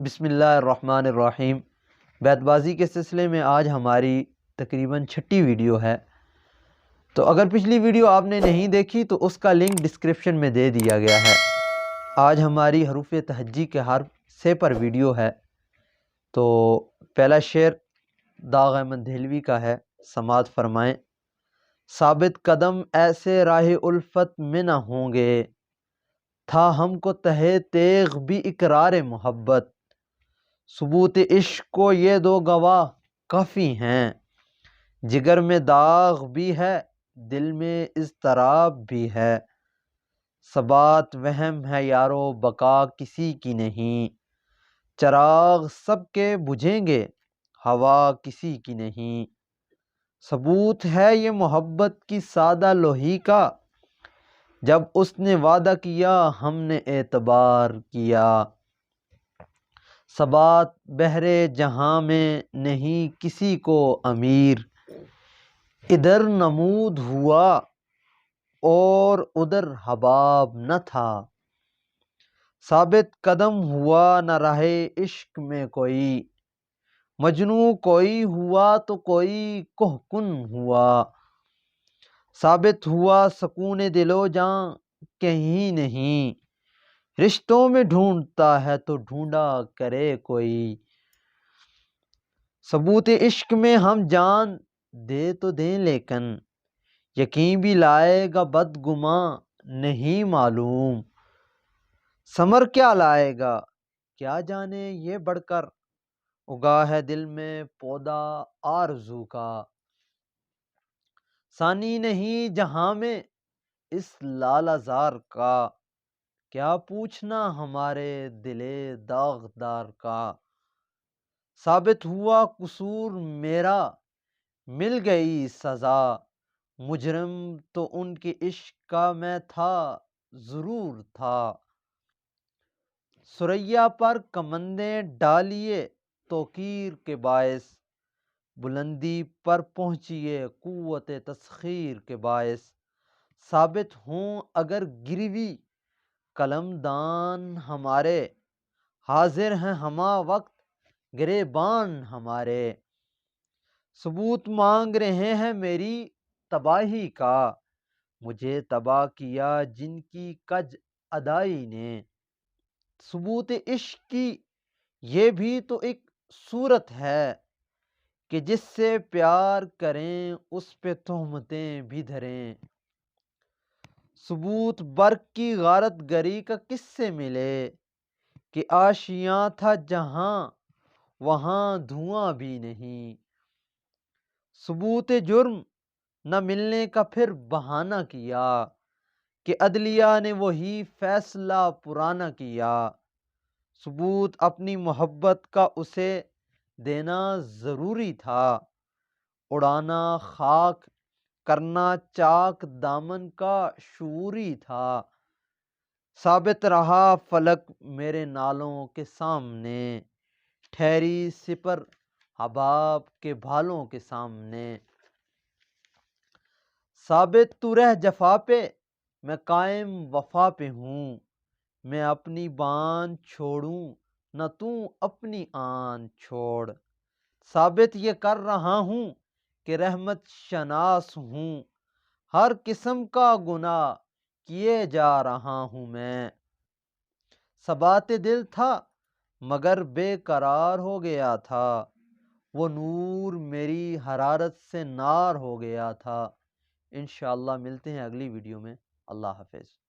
بسم اللہ الرحمن الرحیم۔ بیت بازی کے سلسلے میں آج ہماری تقریباً 6ٹھی ویڈیو ہے۔ تو اگر پچھلی ویڈیو آپ نے نہیں دیکھی تو اس کا لنک ڈسکرپشن میں دے دیا گیا ہے۔ آج ہماری حروف تہجی کے حرف سے پر ویڈیو ہے۔ تو پہلا شعر داغ احمد دہلوی کا ہے، سماعت فرمائیں۔ ثابت قدم ایسے راہ الفت میں نہ ہوں گے، تھا ہم کو تہے تیغ بھی اقرار محبت۔ ثبوت عشق کو یہ دو گواہ کافی ہیں، جگر میں داغ بھی ہے دل میں اضطراب بھی ہے۔ ثبات وہم ہے یارو بقا کسی کی نہیں، چراغ سب کے بجھیں گے ہوا کسی کی نہیں۔ ثبوت ہے یہ محبت کی سادہ لوحی کا، جب اس نے وعدہ کیا ہم نے اعتبار کیا۔ ثبات بحر جہاں میں نہیں کسی کو امیر، ادھر نمود ہوا اور ادھر حباب نہ تھا۔ ثابت قدم ہوا نہ راہ عشق میں کوئی، مجنوں کوئی ہوا تو کوئی کوہ کن ہوا۔ ثابت ہوا سکون دل و جاں کہیں نہیں، رشتوں میں ڈھونڈتا ہے تو ڈھونڈا کرے کوئی۔ ثبوت عشق میں ہم جان دے تو دیں لیکن، یقین بھی لائے گا بدگماں نہیں معلوم۔ ثمر کیا لائے گا کیا جانے یہ بڑھ کر، اگا ہے دل میں پودا آرزو کا۔ ثانی نہیں جہاں میں اس لالہ زار کا، کیا پوچھنا ہمارے دل داغدار کا۔ ثابت ہوا قصور میرا مل گئی سزا، مجرم تو ان کے عشق کا میں تھا ضرور تھا۔ ثریا پر کمندیں ڈالیے توقیر کے باعث، بلندی پر پہنچیے قوت تسخیر کے باعث۔ ثابت ہوں اگر گروی قلم دان ہمارے، حاضر ہیں ہمہ وقت گریباں ہمارے۔ ثبوت مانگ رہے ہیں میری تباہی کا، مجھے تباہ کیا جن کی کج ادائی نے۔ ثبوت عشق کی یہ بھی تو ایک صورت ہے، کہ جس سے پیار کریں اس پہ تہمتیں بھی دھریں۔ ثبوت برق کی غارت گری کا کس سے ملے، کہ آشیاں تھا جہاں وہاں دھواں بھی نہیں۔ ثبوت جرم نہ ملنے کا پھر بہانہ کیا، کہ عدلیہ نے وہی فیصلہ پرانا کیا۔ ثبوت اپنی محبت کا اسے دینا ضروری تھا، اڑانا خاک کرنا چاک دامن کا شعوری تھا۔ ثابت رہا فلک میرے نالوں کے سامنے، ٹھہری سپر حباب کے بھالوں کے سامنے۔ ثابت تو رہ جفا پہ میں قائم وفا پہ ہوں، میں اپنی بان چھوڑوں نہ تو اپنی آن چھوڑ۔ ثابت یہ کر رہا ہوں کہ رحمت شناس ہوں، ہر قسم کا گناہ کیے جا رہا ہوں میں۔ ثبات دل تھا مگر بے قرار ہو گیا تھا، وہ نور میری حرارت سے نار ہو گیا تھا۔ انشاءاللہ ملتے ہیں اگلی ویڈیو میں۔ اللہ حافظ۔